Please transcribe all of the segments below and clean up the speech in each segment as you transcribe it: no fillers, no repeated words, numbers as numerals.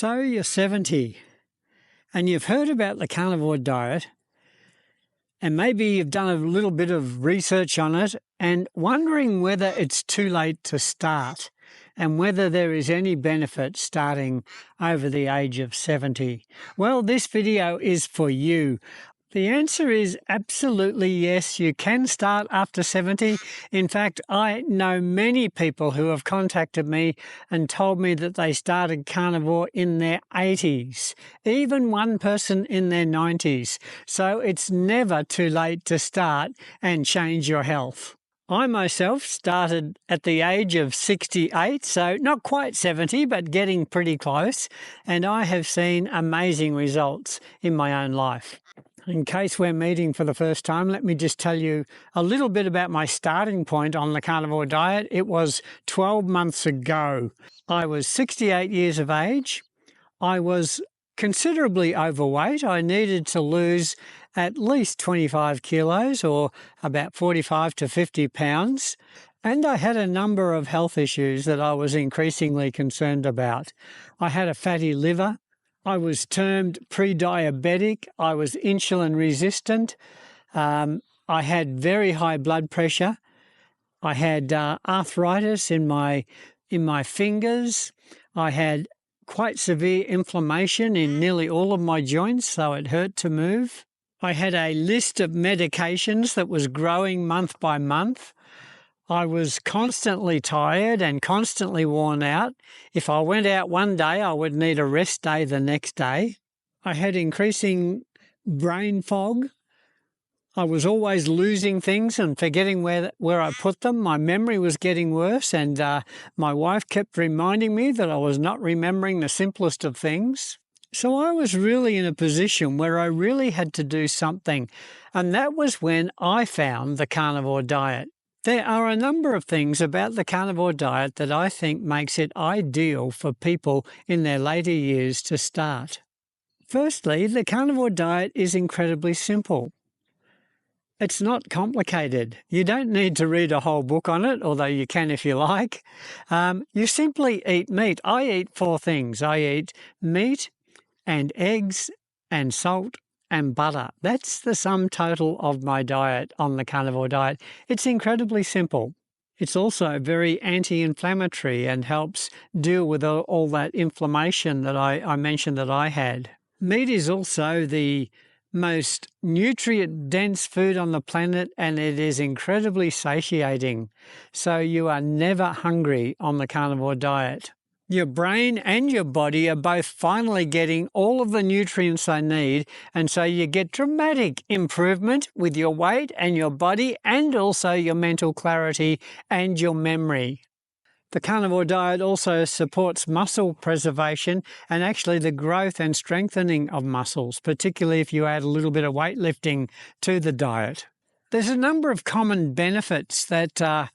So you're 70 and you've heard about the carnivore diet, and maybe you've done a little bit of research on it and wondering whether it's too late to start and whether there is any benefit starting over the age of 70. Well, this video is for you. The answer is absolutely yes, you can start after 70. In fact, I know many people who have contacted me and told me that they started carnivore in their 80s, even one person in their 90s. So it's never too late to start and change your health. I myself started at the age of 68, so not quite 70, but getting pretty close, and I have seen amazing results in my own life. In case we're meeting for the first time, let me just tell you a little bit about my starting point on the carnivore diet. It was 12 months ago. I was 68 years of age. I was considerably overweight. I needed to lose at least 25 kilos or about 45 to 50 pounds. And I had a number of health issues that I was increasingly concerned about. I had a fatty liver. I was termed pre-diabetic. I was insulin resistant. I had very high blood pressure. I had arthritis in my fingers. I had quite severe inflammation in nearly all of my joints, so it hurt to move. I had a list of medications that was growing month by month. I was constantly tired and constantly worn out. If I went out one day, I would need a rest day the next day. I had increasing brain fog. I was always losing things and forgetting where I put them. My memory was getting worse, and my wife kept reminding me that I was not remembering the simplest of things. So I was really in a position where I really had to do something, and that was when I found the carnivore diet. There are a number of things about the carnivore diet that I think makes it ideal for people in their later years to start. Firstly, the carnivore diet is incredibly simple. It's not complicated. You don't need to read a whole book on it, although you can if you like. You simply eat meat. I eat 4 things. I eat meat and eggs and salt and butter. That's the sum total of my diet on the carnivore diet. It's incredibly simple. It's also very anti-inflammatory and helps deal with all that inflammation that I mentioned that I had. Meat is also the most nutrient-dense food on the planet, and it is incredibly satiating. So you are never hungry on the carnivore diet. Your brain and your body are both finally getting all of the nutrients they need, and so you get dramatic improvement with your weight and your body and also your mental clarity and your memory. The carnivore diet also supports muscle preservation and actually the growth and strengthening of muscles, particularly if you add a little bit of weightlifting to the diet. There's a number of common benefits that are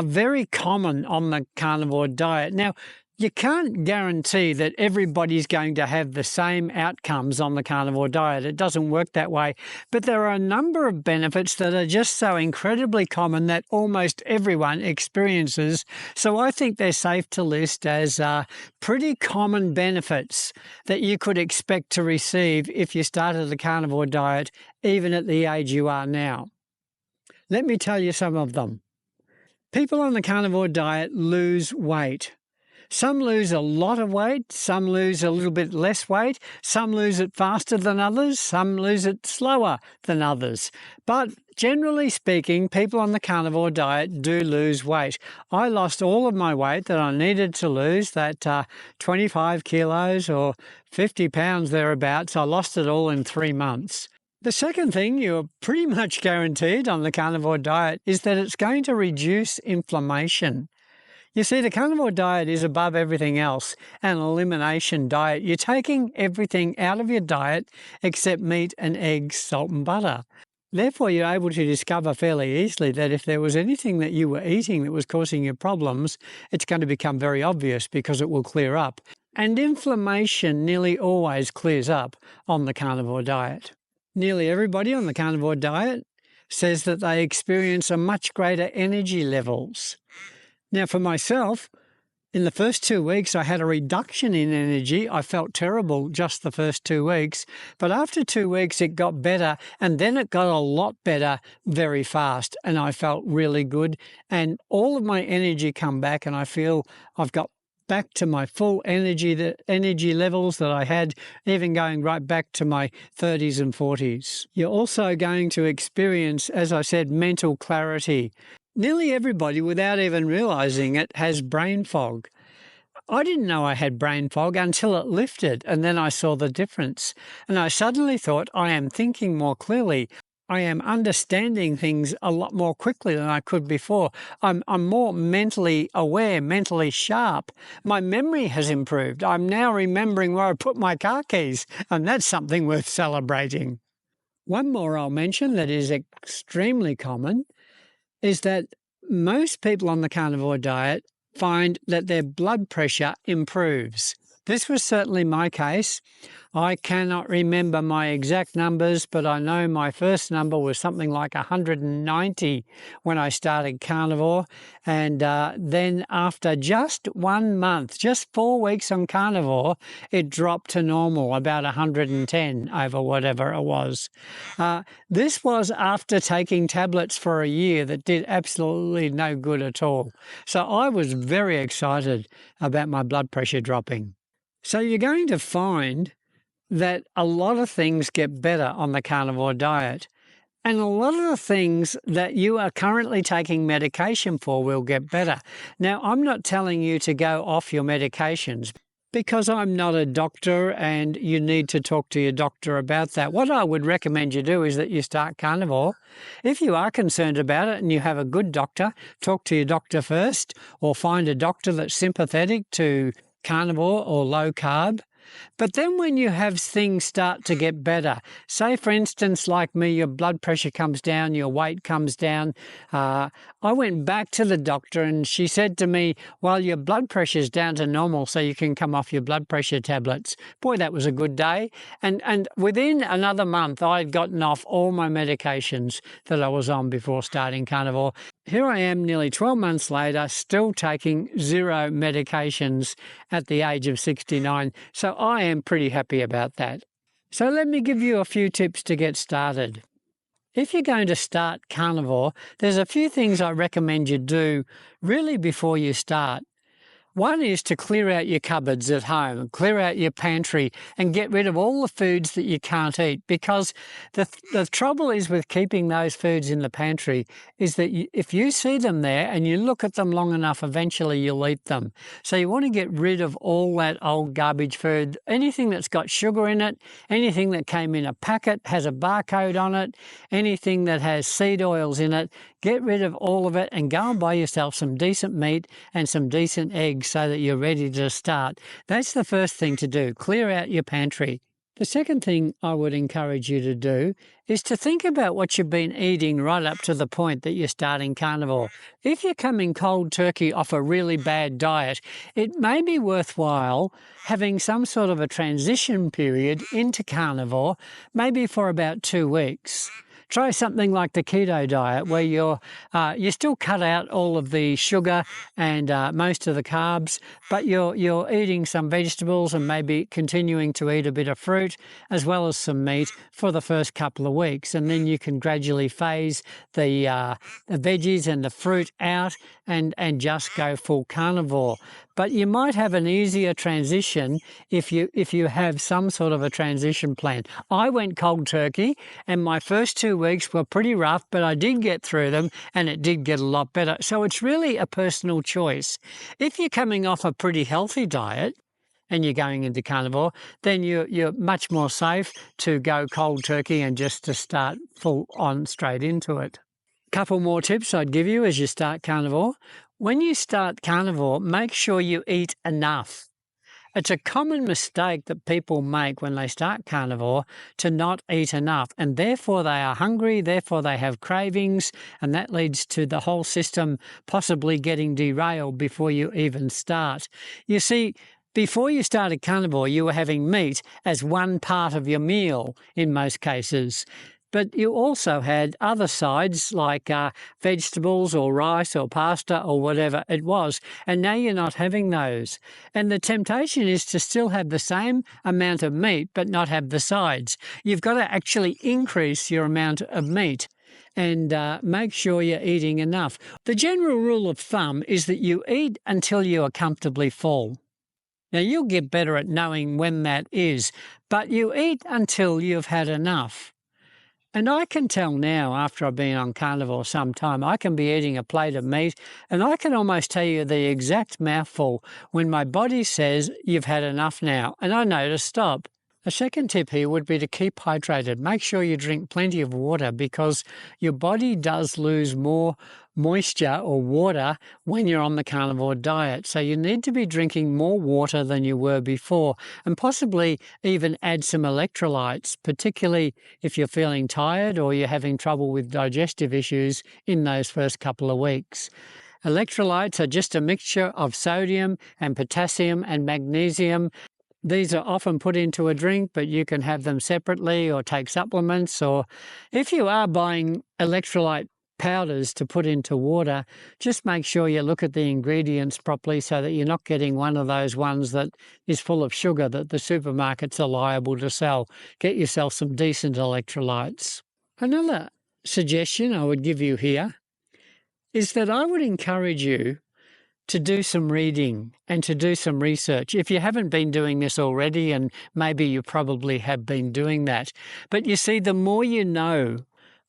very common on the carnivore diet. Now, you can't guarantee that everybody's going to have the same outcomes on the carnivore diet. It doesn't work that way. But there are a number of benefits that are just so incredibly common that almost everyone experiences. So I think they're safe to list as pretty common benefits that you could expect to receive if you started the carnivore diet, even at the age you are now. Let me tell you some of them. People on the carnivore diet lose weight. Some lose a lot of weight, some lose a little bit less weight, some lose it faster than others, some lose it slower than others. But generally speaking, people on the carnivore diet do lose weight. I lost all of my weight that I needed to lose, that 25 kilos or 50 pounds thereabouts. I lost it all in 3 months. The second thing you're pretty much guaranteed on the carnivore diet is that it's going to reduce inflammation. You see, the carnivore diet is above everything else an elimination diet. You're taking everything out of your diet except meat and eggs, salt and butter. Therefore, you're able to discover fairly easily that if there was anything that you were eating that was causing you problems, it's going to become very obvious because it will clear up. And inflammation nearly always clears up on the carnivore diet. Nearly everybody on the carnivore diet says that they experience a much greater energy levels. Now, for myself, In the first 2 weeks, I had a reduction in energy. I felt terrible just the first 2 weeks. But after 2 weeks, it got better. And then it got a lot better very fast. And I felt really good. And all of my energy come back. And I feel I've got back to my full energy, the energy levels that I had, even going right back to my 30s and 40s. You're also going to experience, as I said, mental clarity. Nearly everybody, without even realizing it, has brain fog. I didn't know I had brain fog until it lifted, and then I saw the difference. And I suddenly thought, I am thinking more clearly. I am understanding things a lot more quickly than I could before. I'm more mentally aware, mentally sharp. My memory has improved. I'm now remembering where I put my car keys, and that's something worth celebrating. One more I'll mention that is extremely common is that most people on the carnivore diet find that their blood pressure improves. This was certainly my case. I cannot remember my exact numbers, but I know my first number was something like 190 when I started carnivore. And then after just 1 month, just 4 weeks on carnivore, it dropped to normal, about 110 over whatever it was. This was after taking tablets for a year that did absolutely no good at all. So I was very excited about my blood pressure dropping. So you're going to find that a lot of things get better on the carnivore diet. And a lot of the things that you are currently taking medication for will get better. Now, I'm not telling you to go off your medications because I'm not a doctor and you need to talk to your doctor about that. What I would recommend you do is that you start carnivore. If you are concerned about it and you have a good doctor, talk to your doctor first or find a doctor that's sympathetic to carnivore or low carb. But then when you have things start to get better, say for instance, like me, your blood pressure comes down, your weight comes down. I went back to the doctor and she said to me, well, your blood pressure's down to normal, so you can come off your blood pressure tablets. Boy, that was a good day. And within another month, I'd gotten off all my medications that I was on before starting carnivore. Here I am nearly 12 months later, still taking 0 medications at the age of 69. So I am pretty happy about that. So let me give you a few tips to get started. If you're going to start carnivore, there's a few things I recommend you do really before you start. One is to clear out your cupboards at home, clear out your pantry and get rid of all the foods that you can't eat, because the trouble is with keeping those foods in the pantry is that if you see them there and you look at them long enough, eventually you'll eat them. So you want to get rid of all that old garbage food, anything that's got sugar in it, anything that came in a packet, has a barcode on it, anything that has seed oils in it. Get rid of all of it and go and buy yourself some decent meat and some decent eggs so that you're ready to start. That's the first thing to do, clear out your pantry. The second thing I would encourage you to do is to think about what you've been eating right up to the point that you're starting carnivore. If you're coming cold turkey off a really bad diet, it may be worthwhile having some sort of a transition period into carnivore, maybe for about 2 weeks. Try something like the keto diet, where you still cut out all of the sugar and most of the carbs, but you're eating some vegetables and maybe continuing to eat a bit of fruit as well as some meat for the first couple of weeks, and then you can gradually phase the veggies and the fruit out and just go full carnivore. But you might have an easier transition if you have some sort of a transition plan. I went cold turkey, and my first 2 weeks were pretty rough, but I did get through them, and it did get a lot better. So it's really a personal choice. If you're coming off a pretty healthy diet and you're going into carnivore, then you're much more safe to go cold turkey and just to start full on straight into it. Couple more tips I'd give you as you start carnivore. When you start carnivore, make sure you eat enough. It's a common mistake that people make when they start carnivore to not eat enough, and therefore they are hungry, therefore they have cravings, and that leads to the whole system possibly getting derailed before you even start. You see, before you started carnivore, you were having meat as one part of your meal in most cases. but you also had other sides like vegetables or rice or pasta or whatever it was, and now you're not having those. And the temptation is to still have the same amount of meat but not have the sides. You've got to actually increase your amount of meat and make sure you're eating enough. The general rule of thumb is that you eat until you are comfortably full. Now, you'll get better at knowing when that is, but you eat until you've had enough. And I can tell now, after I've been on carnivore some time, I can be eating a plate of meat and I can almost tell you the exact mouthful when my body says you've had enough now, and I know to stop. A second tip here would be to keep hydrated. Make sure you drink plenty of water because your body does lose more moisture or water when you're on the carnivore diet. So you need to be drinking more water than you were before, and possibly even add some electrolytes, particularly if you're feeling tired or you're having trouble with digestive issues in those first couple of weeks. Electrolytes are just a mixture of sodium and potassium and magnesium. These are often put into a drink, but you can have them separately or take supplements. Or if you are buying electrolyte powders to put into water, just make sure you look at the ingredients properly so that you're not getting one of those ones that is full of sugar that the supermarkets are liable to sell. Get yourself some decent electrolytes. Another suggestion I would give you here is that I would encourage you to do some reading and to do some research. If you haven't been doing this already, and maybe you probably have been doing that, but you see, the more you know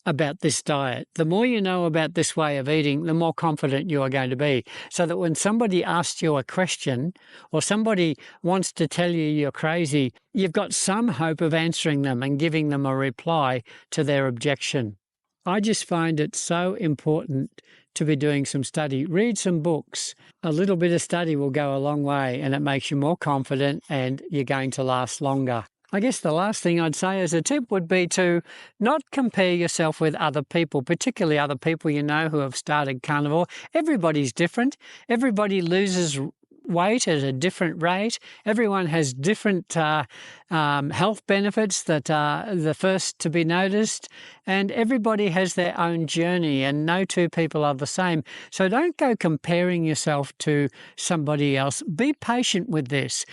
about this diet, the more you know about this way of eating, the more confident you are going to be. So that when somebody asks you a question or somebody wants to tell you you're crazy, you've got some hope of answering them and giving them a reply to their objection. I just find it so important to be doing some study. Read some books. A little bit of study will go a long way, and it makes you more confident and you're going to last longer. I guess the last thing I'd say as a tip would be to not compare yourself with other people, particularly other people you know who have started carnivore. Everybody's different. Everybody loses weight at a different rate. Everyone has different health benefits that are the first to be noticed, and everybody has their own journey, and no two people are the same. So don't go comparing yourself to somebody else. Be patient with this.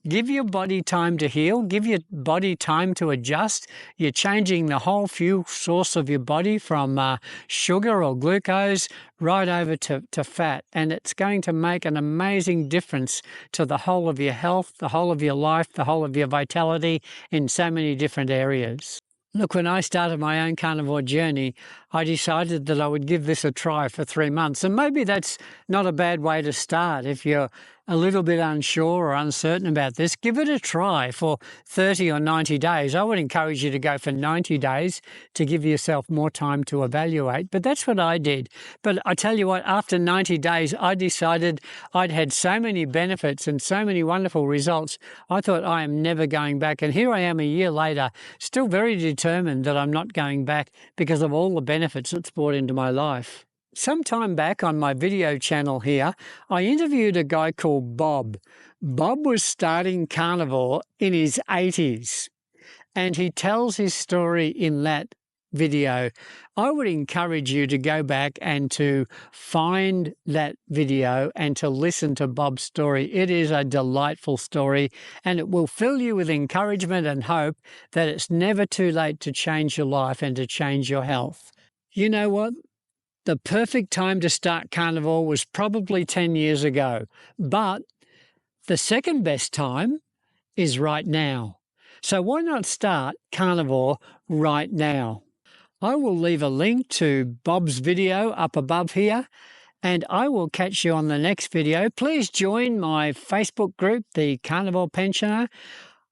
Give your body time to heal. Give your body time to adjust. You're changing the whole fuel source of your body from sugar or glucose right over to fat. And it's going to make an amazing difference to the whole of your health, the whole of your life, the whole of your vitality in so many different areas. Look, when I started my own carnivore journey, I decided that I would give this a try for 3 months. And maybe that's not a bad way to start. If you're a little bit unsure or uncertain about this, give it a try for 30 or 90 days. I would encourage you to go for 90 days to give yourself more time to evaluate. But that's what I did. But I tell you what, after 90 days, I decided I'd had so many benefits and so many wonderful results. I thought, I am never going back. And here I am a year later, still very determined that I'm not going back because of all the benefits it's brought into my life. Some time back on my video channel here, I interviewed a guy called Bob. Bob was starting carnivore in his 80s, and he tells his story in that video. I would encourage you to go back and to find that video and to listen to Bob's story. It is a delightful story, and it will fill you with encouragement and hope that it's never too late to change your life and to change your health. You know what? The perfect time to start carnivore was probably 10 years ago, but the second best time is right now. So why not start carnivore right now? I will leave a link to Bob's video up above here, and I will catch you on the next video. Please join my Facebook group, the Carnivore Pensioner.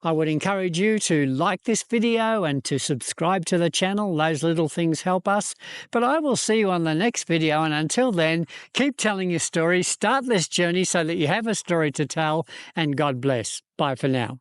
I would encourage you to like this video and to subscribe to the channel. Those little things help us. But I will see you on the next video. And until then, keep telling your story. Start this journey so that you have a story to tell. And God bless. Bye for now.